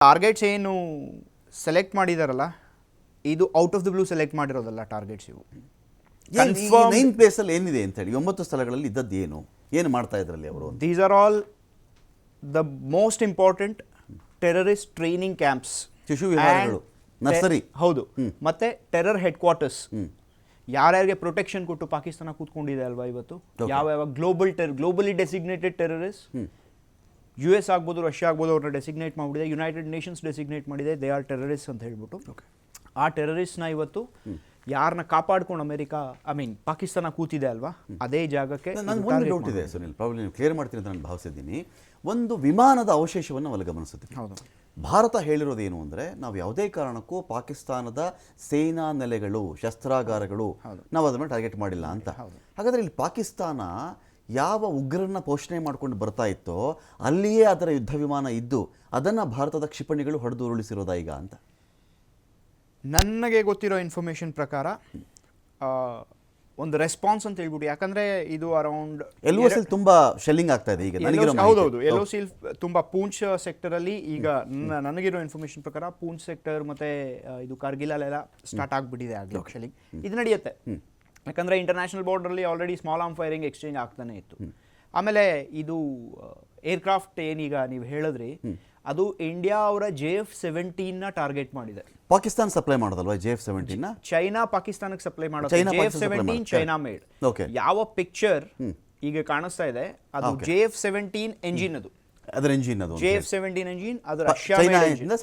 Targets ಏನು select ಮಾಡಿದಾರಲ್ಲ, ಇದು out of the blue select ಮಾಡಿರೋದಲ್ಲ ಟಾರ್ಗೆಟ್ಸ್. ಇವು ನೈನ್ ಪ್ಲೇಸಲ್ಲಿ ಏನಿದೆ ಅಂತ ಹೇಳಿ 9 ಸ್ಥಳಗಳಲ್ಲಿ ಇದ್ದದ್ದು ಏನು ಮಾಡ್ತಾ ಇದ್ರಲ್ಲಿ ಅವರು? These are all the most important terrorist training camps, ಶಿಶುವಿಹಾರಗಳು, ನರ್ಸರಿ. ಹೌದು, ಮತ್ತೆ ಟೆರರ್ ಹೆಡ್ ಕ್ವಾರ್ಟರ್ಸ್. ಯಾರ್ಯಾರಿಗೆ ಪ್ರೊಟೆಕ್ಷನ್ ಕೊಟ್ಟು ಪಾಕಿಸ್ತಾನ ಕೂತ್ಕೊಂಡಿದೆ ಅಲ್ವಾ ಇವತ್ತು, ಯಾವ ಗ್ಲೋಬಲಿ ಡೆಸಿಗ್ನೇಟೆಡ್ ಟೆರರಿಸ್ಟ್, US ಆಗ್ಬೋದು, ರಷ್ಯಾ ಆಗ್ಬೋದು, ಅವ್ರನ್ನ ಡೆಸಿಗ್ನೇಟ್ ಮಾಡಿಬಿಟ್ಟಿದೆ, ಯುನೈಟೆಡ್ ನೇಷನ್ಸ್ ಡೆಸಿಗ್ನೇಟ್ ಮಾಡಿದೆ, ದೇ ಆರ್ ಟೆರರಿಸ್ಟ್ ಅಂತ ಹೇಳ್ಬಿಟ್ಟು. ಆ ಟೆರರಿಸ್ಟ್ನ ಇವತ್ತು ಯಾರನ್ನ ಕಾಪಾಡ್ಕೊಂಡು ಪಾಕಿಸ್ತಾನ ಕೂತಿದೆ ಅಲ್ವಾ, ಅದೇ ಜಾಗಕ್ಕೆ. ನನಗೆ ಒಂದು ಡೌಟ್ ಇದೆ ಸುನಿಲ್, ಪ್ರಾಬ್ಲಮ್ ನೀವು ಕ್ಲಿಯರ್ ಮಾಡ್ತೀನಿ ಅಂತ ನಾನು ಭಾವಿಸಿದ್ದೀನಿ. ಒಂದು ವಿಮಾನದ ಅವಶೇಷವನ್ನು ಅಲ್ಲಿ ಗಮನಿಸುತ್ತೀನಿ. ಹೌದು, ಭಾರತ ಹೇಳಿರೋದೇನು ಅಂದರೆ, ನಾವು ಯಾವುದೇ ಕಾರಣಕ್ಕೂ ಪಾಕಿಸ್ತಾನದ ಸೇನಾ ನೆಲೆಗಳು, ಶಸ್ತ್ರಾಗಾರಗಳು ನಾವು ಅದನ್ನು ಟಾರ್ಗೆಟ್ ಮಾಡಿಲ್ಲ ಅಂತ. ಹಾಗಾದರೆ ಇಲ್ಲಿ ಪಾಕಿಸ್ತಾನ ಯಾವ ಉಗ್ರರನ್ನ ಪೋಷಣೆ ಮಾಡ್ಕೊಂಡು ಬರ್ತಾ ಇತ್ತೋ ಅಲ್ಲಿಯೇ ಅದರ ಯುದ್ಧ ವಿಮಾನ ಇದ್ದು ಅದನ್ನು ಭಾರತದ ಕ್ಷಿಪಣಿಗಳು ಹೊಡೆದು ಉರುಳಿಸಿರೋದಾ ಈಗ ಅಂತ ನನಗೆ ಗೊತ್ತಿರೋ ಇನ್ಫಾರ್ಮೇಷನ್ ಪ್ರಕಾರ. ಒಂದು ರೆಸ್ಪಾನ್ಸ್ ಅಂತ ಹೇಳ್ಬಿಟ್ಟು, ಯಾಕಂದ್ರೆ ಇದು ಅರೌಂಡ್ LOC ತುಂಬಾ ಶೆಲ್ಲಿಂಗ್ ಆಗ್ತಾ ಇದೆ ಈಗ. ಹೌದೌದು, LOC ತುಂಬಾ ಪೂಂಚ್ ಸೆಕ್ಟರ್ ಅಲ್ಲಿ ಈಗ ನನಗಿರೋ ಇನ್ಫಾರ್ಮೇಶನ್ ಪ್ರಕಾರ ಪೂಂಚ್ ಸೆಕ್ಟರ್ ಮತ್ತೆ ಇದು ಕಾರ್ಗಿಲ್ ಅಲ್ಲೆಲ್ಲ ಸ್ಟಾರ್ಟ್ ಆಗ್ಬಿಟ್ಟಿದೆ ಆಗ್ಲಿ ಶೆಲ್ಲಿಂಗ್. ಇದು ನಡೆಯುತ್ತೆ, ಯಾಕಂದರೆ ಇಂಟರ್ನ್ಯಾಷನಲ್ ಬಾರ್ಡ್ರಲ್ಲಿ already small arm firing exchange ಆಗ್ತಾನೆ ಇತ್ತು. ಆಮೇಲೆ ಇದು ಏರ್ಕ್ರಾಫ್ಟ್ ಏನೀಗ ನೀವು ಹೇಳಿದ್ರಿ, ಅದು ಇಂಡಿಯಾ ಅವರ JF-17 ಟಾರ್ಗೆಟ್ ಮಾಡಿದೆ. ಪಾಕಿಸ್ತಾನ ಸಪ್ಲೈ ಮಾಡೋದಲ್ವಾ JF-17? ಚೈನಾ ಪಾಕಿಸ್ತಾನಕ್ಕೆ ಸಪ್ಲೈ ಮಾಡೋದು. JF-17 China made. ಯಾವ ಪಿಕ್ಚರ್ ಈಗ ಕಾಣಿಸ್ತಾ ಇದೆ ಅದು JF-17 ಎಂಜಿನ್, ಅದು ಅದರ ಎಂಜಿನ್, ಅದು JF-17 ಎಂಜಿನ್, ಅದು ರಷ್ಯಾ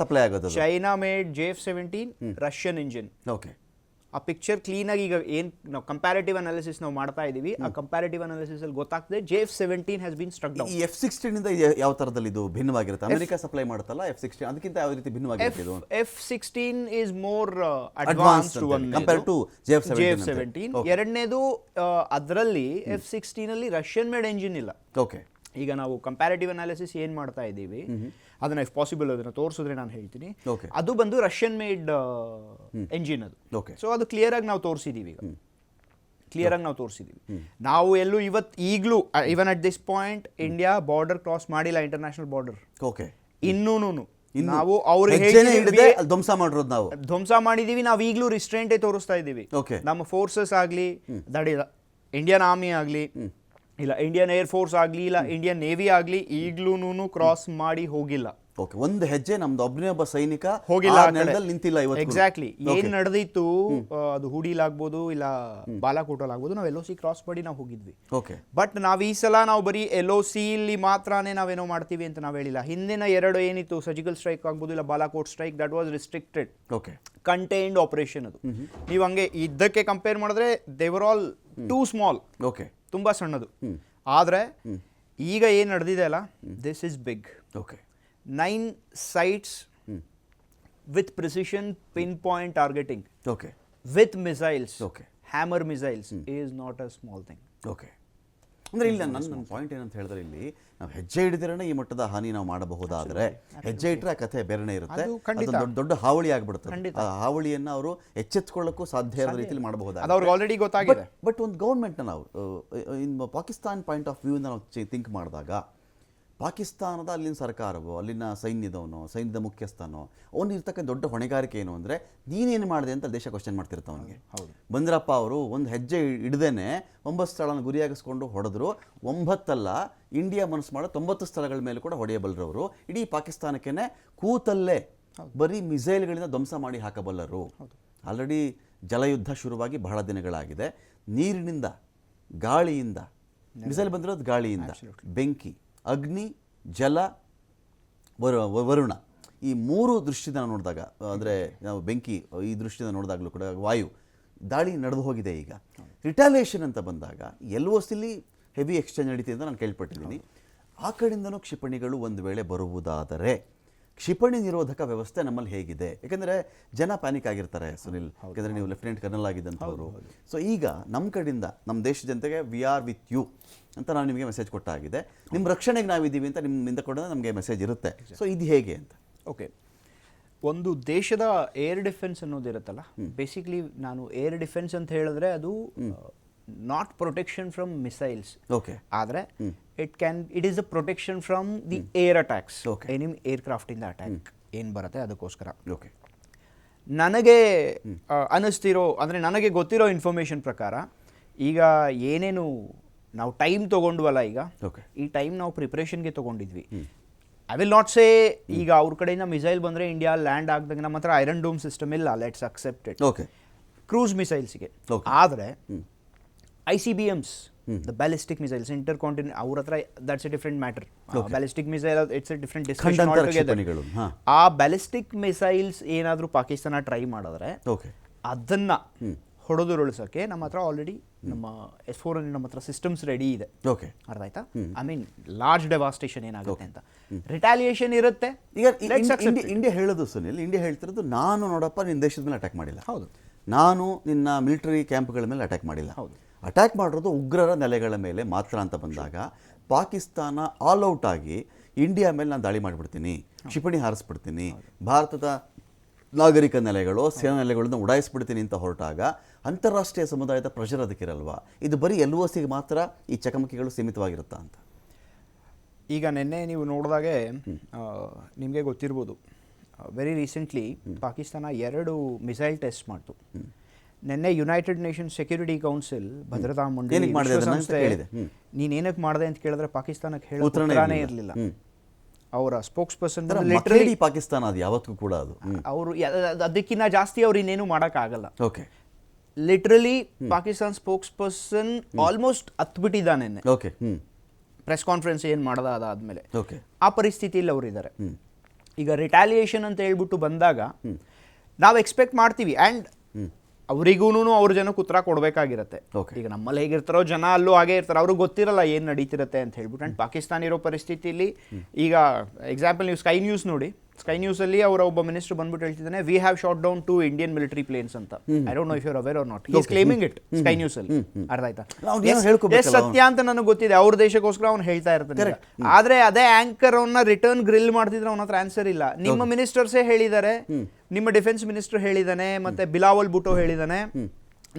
ಸಪ್ಲೈ ಆಗೋದು. China made JF-17 Russian engine. Okay, ಆ ಪಿಕ್ಚರ್ ಕ್ಲೀನಾಗಿ ಈಗ ಏನು ನಾವು ಕಂಪ್ಯಾರಿಟಿವ್ ಅನಾಲಿಸಿಸ್ ನಾವು ಮಾಡ್ತಾ ಇದೀವಿ, ಆ ಕಂಪ್ಯಾರಿಟಿವ್ ಅನಾಲಿಸಿಸ್ ಅಲ್ಲಿ ಗೊತ್ತಾಗ್ತದೆ JF-17 has been struck down. ಈ F-16 ಇಂದ ಯಾವ ತರದಲ್ಲಿ ಇದು ಭಿನ್ನವಾಗಿರುತ್ತೆ? ಅಮೆರಿಕ ಸಪ್ಲೈ ಮಾಡುತ್ತಲ್ಲ F-16, ಅದಕ್ಕಿಂತ ಯಾವ ರೀತಿ ಭಿನ್ನವಾಗಿರುತ್ತೆ ಇದು? F-16 is more advanced one compare to JF-17. ಎರಡನೇದು, ಅದರಲ್ಲಿ F-16 ಅಲ್ಲಿ ರಷ್ಯನ್ ಮೇಡ್ ಎಂಜಿನ್ ಇಲ್ಲ. ಓಕೆ, ಈಗ ನಾವು ಕಂಪ್ಯಾರಿಟಿವ್ ಅನಾಲಿಸಿಸ್ ಏನು ಮಾಡ್ತಾ ಇದ್ದೀವಿ ಅದನ್ನ ಇಫ್ ಪಾಸಿಬಲ್ ಅದನ್ನ ತೋರಿಸಿದ್ರೆ ನಾನು ಹೇಳ್ತೀನಿ. ಅದು ಬಂದು ರಷ್ಯನ್ ಮೇಡ್ ಎಂಜಿನ್ ಅದು. ಸೊ ಅದು ಕ್ಲಿಯರ್ ಆಗಿ ನಾವು ತೋರಿಸಿದೀವಿ, ಈಗ ಕ್ಲಿಯರ್ ಆಗಿ ನಾವು ತೋರಿಸಿದೀವಿ. ನಾವು ಎಲ್ಲೂ ಈಗಲೂ even at this point India border cross ಮಾಡಿಲ್ಲ, ಇಂಟರ್ನ್ಯಾಷನಲ್ ಬಾರ್ಡರ್. ಓಕೆ, ಇನ್ನೂನು ನಾವು ಅವ್ರಿಗೆ ಧ್ವಂಸ ಮಾಡಿದೀವಿ. ನಾವು ಈಗಲೂ ರಿಸ್ಟ್ರೆಂಟೇ ತೋರಿಸ್ತಾ ಇದ್ದೀವಿ. ನಮ್ಮ ಫೋರ್ಸಸ್ ಆಗಲಿ, ಇಂಡಿಯನ್ ಆರ್ಮಿ ಆಗಲಿ, ಇಲ್ಲ ಇಂಡಿಯನ್ ಏರ್ ಫೋರ್ಸ್ ಆಗಲಿ, ಇಲ್ಲ ಇಂಡಿಯನ್ ನೇವಿ ಆಗಲಿ, ಈಗ್ಲೂ ಕ್ರಾಸ್ ಮಾಡಿ ಹೋಗಿಲ್ಲ. ಒಂದು ಹೆಜ್ಜೆ ನಮ್ದು ಒಬ್ಬ ಸೈನಿಕ ಹೋಗಿಲ್ಲ, ನಿಂತಿಲ್ಲ. ಎಕ್ಸಾಕ್ಟ್ಲಿ ಏನ್ ನಡೆದಿತ್ತು, ಅದು ಹುಡಿಲಾಗ್ಬೋದು ಇಲ್ಲ ಬಾಲಾಕೋಟಲ್ ಆಗ್ಬೋದು, ನಾವು LOC ಕ್ರಾಸ್ ಮಾಡಿ ನಾವು ಹೋಗಿದ್ವಿ. ಬಟ್ ನಾವ್ ಈ ಸಲ ನಾವು ಬರೀ LOC ಇಲ್ಲಿ ಮಾತ್ರನೇ ನಾವೇನೋ ಮಾಡ್ತೀವಿ ಅಂತ ನಾವ್ ಹೇಳಿಲ್ಲ. ಹಿಂದಿನ ಎರಡು ಏನಿತ್ತು, ಸರ್ಜಿಕಲ್ ಸ್ಟ್ರೈಕ್ ಆಗ್ಬೋದು ಇಲ್ಲ Balakot strike, that was restricted contained operation. ಅದು ನೀವು ಹಂಗೆ ಇದಕ್ಕೆ ಕಂಪೇರ್ ಮಾಡಿದ್ರೆ they were all too small, ತುಂಬಾ ಸಣ್ಣದು. ಆದ್ರೆ ಈಗ ಏನ್ ನಡೆದಿದೆ ಅಲ್ಲ, this is big. 9 sites with precision pinpoint targeting, with missiles, hammer missiles, is not a small thing. ಅಂದರೆ ಇಲ್ಲಿ ನನ್ನ ಪಾಯಿಂಟ್ ಏನಂತ ಹೇಳಿದ್ರೆ, ಇಲ್ಲಿ ನಾವು ಹೆಜ್ಜೆ ಹಿಡಿದಿರೋಣ ಈ ಮಟ್ಟದ ಹಾನಿ ನಾವು ಮಾಡಬಹುದಾದ್ರೆ, ಹೆಜ್ಜೆ ಇಟ್ಟರೆ ಆ ಕಥೆ ಬೇರೆನೇ ಇರುತ್ತೆ. ದೊಡ್ಡ ಹಾವಳಿ ಆಗ್ಬಿಡುತ್ತೆ. ಆ ಹಾವಳಿಯನ್ನು ಅವರು ಎಚ್ಚೆತ್ಕೊಳ್ಳೋಕ್ಕೂ ಸಾಧ್ಯ ಇರೋ ರೀತಿಯಲ್ಲಿ ಮಾಡಬಹುದಾಗಿದೆ. ಆಲ್ರೆಡಿ ಗೊತ್ತಾಗಿದೆ. ಬಟ್ ಒಂದು ಗೌರ್ಮೆಂಟ್ನ ನಾವು ಪಾಕಿಸ್ತಾನ್ ಪಾಯಿಂಟ್ ಆಫ್ ವ್ಯೂ ನಾವು ಥಿಂಕ್ ಮಾಡಿದಾಗ, ಪಾಕಿಸ್ತಾನದ ಅಲ್ಲಿನ ಸರ್ಕಾರವೋ ಅಲ್ಲಿನ ಸೈನ್ಯದ ಮುಖ್ಯಸ್ಥನೋ ಅವನಿರ್ತಕ್ಕಂಥ ದೊಡ್ಡ ಹೊಣೆಗಾರಿಕೆ ಏನು ಅಂದರೆ, ನೀನೇನು ಮಾಡಿದೆ ಅಂತ ದೇಶ ಕ್ವಶನ್ ಮಾಡ್ತಿರ್ತಾವೆ ಅವನಿಗೆ. ಬಂದ್ರಪ್ಪ ಅವರು ಒಂದು ಹೆಜ್ಜೆ ಹಿಡ್ದೇನೆ 9 ಸ್ಥಳನ ಗುರಿಯಾಗಿಸ್ಕೊಂಡು ಹೊಡೆದ್ರು. 9 ಅಲ್ಲ, ಇಂಡಿಯಾ ಮನಸ್ಸು ಮಾಡೋ 90 ಸ್ಥಳಗಳ ಮೇಲೆ ಕೂಡ ಹೊಡೆಯಬಲ್ಲರವರು. ಇಡೀ ಪಾಕಿಸ್ತಾನಕ್ಕೇನೆ ಕೂತಲ್ಲೇ ಬರೀ ಮಿಸೈಲ್ಗಳಿಂದ ಧ್ವಂಸ ಮಾಡಿ ಹಾಕಬಲ್ಲರು. ಆಲ್ರೆಡಿ ಜಲಯುದ್ಧ ಶುರುವಾಗಿ ಬಹಳ ದಿನಗಳಾಗಿದೆ. ನೀರಿನಿಂದ, ಗಾಳಿಯಿಂದ, ಮಿಸೈಲ್ ಬಂದಿರೋದು ಗಾಳಿಯಿಂದ, ಬೆಂಕಿ, ಅಗ್ನಿ, ಜಲ, ವರುಣ, ಈ 3 ದೃಷ್ಟಿಯಿಂದ ನೋಡಿದಾಗ, ಅಂದರೆ ನಾವು ಬೆಂಕಿ ಈ ದೃಷ್ಟಿಯಿಂದ ನೋಡಿದಾಗಲೂ ಕೂಡ ವಾಯು ದಾಳಿ ನಡೆದು ಹೋಗಿದೆ. ಈಗ ರಿಟಾಲಿಯೇಷನ್ ಅಂತ ಬಂದಾಗ LOCಲಿ ಹೆವಿ ಎಕ್ಸ್ಚೇಂಜ್ ನಡೀತಿದೆ ಅಂತ ನಾನು ಕೇಳ್ಪಟ್ಟಿದ್ದೀನಿ. ಆ ಕಡೆಯಿಂದನೂ ಕ್ಷಿಪಣಿಗಳು ಒಂದು ವೇಳೆ ಬರುವುದಾದರೆ ಕ್ಷಿಪಣಿ ನಿರೋಧಕ ವ್ಯವಸ್ಥೆ ನಮ್ಮಲ್ಲಿ ಹೇಗಿದೆ? ಯಾಕೆಂದರೆ ಜನ ಪ್ಯಾನಿಕ್ ಆಗಿರ್ತಾರೆ ಸುನಿಲ್, ಯಾಕೆಂದರೆ ನೀವು ಲೆಫ್ಟಿನೆಂಟ್ ಕರ್ನಲ್ ಆಗಿದ್ದಂಥವ್ರು. ಸೊ ಈಗ ನಮ್ಮ ಕಡೆಯಿಂದ ನಮ್ಮ ದೇಶದ ಜನತೆಗೆ ವಿ ಆರ್ ವಿತ್ ಯು ಅಂತ ನಾವು ನಿಮಗೆ ಮೆಸೇಜ್ ಕೊಟ್ಟಾಗಿದೆ. ನಿಮ್ಮ ರಕ್ಷಣೆಗೆ ನಾವಿದ್ದೀವಿ ಅಂತ ನಿಮ್ಮಿಂದ ಕೂಡ ನಮಗೆ ಮೆಸೇಜ್ ಇರುತ್ತೆ. ಸೊ ಇದು ಹೇಗೆ ಅಂತ? ಒಂದು ದೇಶದ ಏರ್ ಡಿಫೆನ್ಸ್ ಅನ್ನೋದಿರುತ್ತಲ್ಲ, ಬೇಸಿಕ್ಲಿ ನಾನು ಏರ್ ಡಿಫೆನ್ಸ್ ಅಂತ ಹೇಳಿದ್ರೆ ಅದು ನಾಟ್ ಪ್ರೊಟೆಕ್ಷನ್ ಫ್ರಮ್ ಮಿಸೈಲ್ಸ್, ಆದರೆ it is a protection from the air attacks, enemy aircraft in the attack. ಏನು ಬರುತ್ತೆ ಅದಕ್ಕೋಸ್ಕರ. ಓಕೆ. ನನಗೆ ಅನ್ನಿಸ್ತಿರೋ ಅಂದರೆ ನನಗೆ ಗೊತ್ತಿರೋ ಇನ್ಫಾರ್ಮೇಷನ್ ಪ್ರಕಾರ ಈಗ ಏನೇನು ನಾವು ಟೈಮ್ ತೊಗೊಂಡ್ವಲ್ಲ ಈಗ ಓಕೆ. ಈ ಟೈಮ್ ನಾವು ಪ್ರಿಪ್ರೇಷನ್ಗೆ ತೊಗೊಂಡಿದ್ವಿ. ಐ ವಿಲ್ ನಾಟ್ ಸೇ ಈಗ ಅವ್ರ ಕಡೆಯಿಂದ ಮಿಸೈಲ್ ಬಂದರೆ ಇಂಡಿಯಾ ಲ್ಯಾಂಡ್ ಆಗ್ದಂಗೆ ನಮ್ಮ ಹತ್ರ ಐರನ್ ಡೋಮ್ ಸಿಸ್ಟಮ್ ಇಲ್ಲ, let's accept it. Okay. Cruise ಮಿಸೈಲ್ಸ್ಗೆ. ಆದರೆ ICBMs, ದ ಬ್ಯಾಲಿಸ್ಟಿಕ್ ಮಿಸೈಲ್ಸ್ ಅವ್ರ ಹತ್ರ that's a different matter. Ballistic missile it's a different discussion altogether. ಆ ಬ್ಯಾಲಿಸ್ಟಿಕ್ ಮಿಸೈಲ್ಸ್ ಏನಾದರೂ ಪಾಕಿಸ್ತಾನ ಟ್ರೈ ಮಾಡಿದ್ರೆ ಅದನ್ನ ಹೊಡೆದುರುಳಿಸೋಕ್ಕೆ ನಮ್ಮ ಹತ್ರ ಆಲ್ರೆಡಿ ನಮ್ಮ S-400 ನಮ್ಮ ಹತ್ರ ಸಿಸ್ಟಮ್ಸ್ ರೆಡಿ ಇದೆ. ಓಕೆ. ಅರ್ಥ ಆಯ್ತಾ? ಐ ಮೀನ್ ಲಾರ್ಜ್ ಡೆವಾಸ್ಟೇಷನ್ ಏನಾಗುತ್ತೆ ಅಂತ ರಿಟಾಲಿಯೇಷನ್ ಇರುತ್ತೆ. ಈಗ ಇಂಡಿಯಾ ಹೇಳೋದು ಸುನಿಲ್, ಇಂಡಿಯಾ ಹೇಳ್ತಿರೋದು ನಾನು ನೋಡಪ್ಪ ನಿನ್ನ ದೇಶದ ಮೇಲೆ ಅಟ್ಯಾಕ್ ಮಾಡಿಲ್ಲ, ಹೌದು, ನಾನು ನಿನ್ನ ಮಿಲಿಟರಿ ಕ್ಯಾಂಪ್ಗಳ ಮೇಲೆ ಅಟ್ಯಾಕ್ ಮಾಡಿಲ್ಲ, ಹೌದು, ಅಟ್ಯಾಕ್ ಮಾಡಿರೋದು ಉಗ್ರರ ನೆಲೆಗಳ ಮೇಲೆ ಮಾತ್ರ ಅಂತ ಬಂದಾಗ ಪಾಕಿಸ್ತಾನ ಆಲ್ ಔಟ್ ಆಗಿ ಇಂಡಿಯಾ ಮೇಲೆ ನಾನು ದಾಳಿ ಮಾಡಿಬಿಡ್ತೀನಿ, ಕ್ಷಿಪಣಿ ಹಾರಿಸ್ಬಿಡ್ತೀನಿ, ಭಾರತದ ನಾಗರಿಕ ನೆಲೆಗಳು ಸೇನಾ ನೆಲೆಗಳನ್ನು ಉಡಾಯಿಸ್ಬಿಡ್ತೀನಿ ಅಂತ ಹೊರಟಾಗ ಅಂತಾರಾಷ್ಟ್ರೀಯ ಸಮುದಾಯದ ಪ್ರೆಷರ್ ಅದಕ್ಕಿರಲ್ವಾ? ಇದು ಬರೀ LOCಗೆ ಮಾತ್ರ ಈ ಚಕಮಕಿಗಳು ಸೀಮಿತವಾಗಿರುತ್ತಾ ಅಂತ? ಈಗ ನಿನ್ನೆ ನೀವು ನೋಡಿದಾಗೆ ನಿಮಗೆ ಗೊತ್ತಿರ್ಬೋದು, very recently Pakistan 2 missile test ಮಾಡ್ತು. ನಿನ್ನೆ ಯುನೈಟೆಡ್ ನೇಷನ್ಸ್ ಸೆಕ್ಯೂರಿಟಿ ಕೌನ್ಸಿಲ್ ಭದ್ರತಾ ಮಂಡಳಿ ನೀನೇನಕ್ಕೆ ಮಾಡಿದೆ ಅಂತ ಕೇಳಿದ್ರೆ ಪಾಕಿಸ್ತಾನಕ್ಕೆ ಹೇಳೋ ಉತ್ತರನೇ ಇರಲಿಲ್ಲ. ಅವರ ಸ್ಪೋಕ್ಸ್ ಪರ್ಸನ್ ಲಿಟರಲಿ ಪಾಕಿಸ್ತಾನ ಅದು ಯಾವತ್ತೂ ಕೂಡ ಅವರು ಅದಕ್ಕಿಂತ ಜಾಸ್ತಿ ಅವ್ರು ಇನ್ನೇನು ಮಾಡೋಕ್ಕಾಗಲ್ಲ. Okay. Literally Pakistan spokesperson almost ಹತ್ಬಿಟ್ಟಿದ್ದಾನೆ. ಓಕೆ. ಪ್ರೆಸ್ ಕಾನ್ಫರೆನ್ಸ್ ಏನು ಮಾಡ್ದ ಅದಾದ್ಮೇಲೆ ಓಕೆ. ಆ ಪರಿಸ್ಥಿತಿಯಲ್ಲಿ ಅವರು ಇದ್ದಾರೆ. ಈಗ ರಿಟಾಲಿಯೇಷನ್ ಅಂತ ಹೇಳ್ಬಿಟ್ಟು ಬಂದಾಗ ನಾವು ಎಕ್ಸ್ಪೆಕ್ಟ್ ಮಾಡ್ತೀವಿ ಆ್ಯಂಡ್ ಅವರಿಗೂ ಅವ್ರ ಜನಕ್ಕೆ ಉತ್ತರ ಕೊಡಬೇಕಾಗಿರುತ್ತೆ. ಈಗ ನಮ್ಮಲ್ಲಿ ಹೇಗಿರ್ತಾರೋ ಜನ ಅಲ್ಲೂ ಹಾಗೆ ಇರ್ತಾರೆ, ಅವ್ರಿಗೆ ಗೊತ್ತಿರಲ್ಲ ಏನು ನಡೀತಿರುತ್ತೆ ಅಂತ ಹೇಳ್ಬಿಟ್ಟು. ಆ್ಯಂಡ್ ಪಾಕಿಸ್ತಾನ ಇರೋ ಪರಿಸ್ಥಿತಿಯಲ್ಲಿ ಈಗ ಎಕ್ಸಾಂಪಲ್ ನೀವು ಸ್ಕೈ ನ್ಯೂಸ್ ನೋಡಿ, ಸ್ಕೈ ನ್ಯೂಸಲ್ಲಿ ಅವರ ಒಬ್ಬ ಮಿನಿಸ್ಟರ್ ಬಂದ್ಬಿಟ್ಟು ಹೇಳ್ತಿದ್ದಾನೆ we have shot down 2 Indian military planes ಅಂತ. I don't know if you are aware or not, he is claiming it sky ನ್ಯೂಸಲ್ಲಿ. ಅರ್ಥ ಆಯ್ತಾ? ಎಷ್ಟು ಸತ್ಯ ಅಂತ ನನಗೆ ಗೊತ್ತಿದೆ, ಅವ್ರ ದೇಶಕ್ಕೋಸ್ಕರ ಅವ್ನು ಹೇಳ್ತಾ ಇರ್ತಾನೆ. ಆದ್ರೆ ಅದೇ ಆಂಕರ್ ಅವನ್ನ ರಿಟರ್ನ್ ಗ್ರಿಲ್ ಮಾಡ್ತಿದ್ರೆ ಅವನ ಹತ್ರ ಆನ್ಸರ್ ಇಲ್ಲ. ನಿಮ್ಮ ಮಿನಿಸ್ಟರ್ಸೇ ಹೇಳಿದ್ದಾರೆ, ನಿಮ್ಮ ಡಿಫೆನ್ಸ್ ಮಿನಿಸ್ಟರ್ ಹೇಳಿದಾನೆ, ಮತ್ತೆ ಬಿಲಾವಲ್ ಭುಟ್ಟೋ ಹೇಳಿದಾನೆ,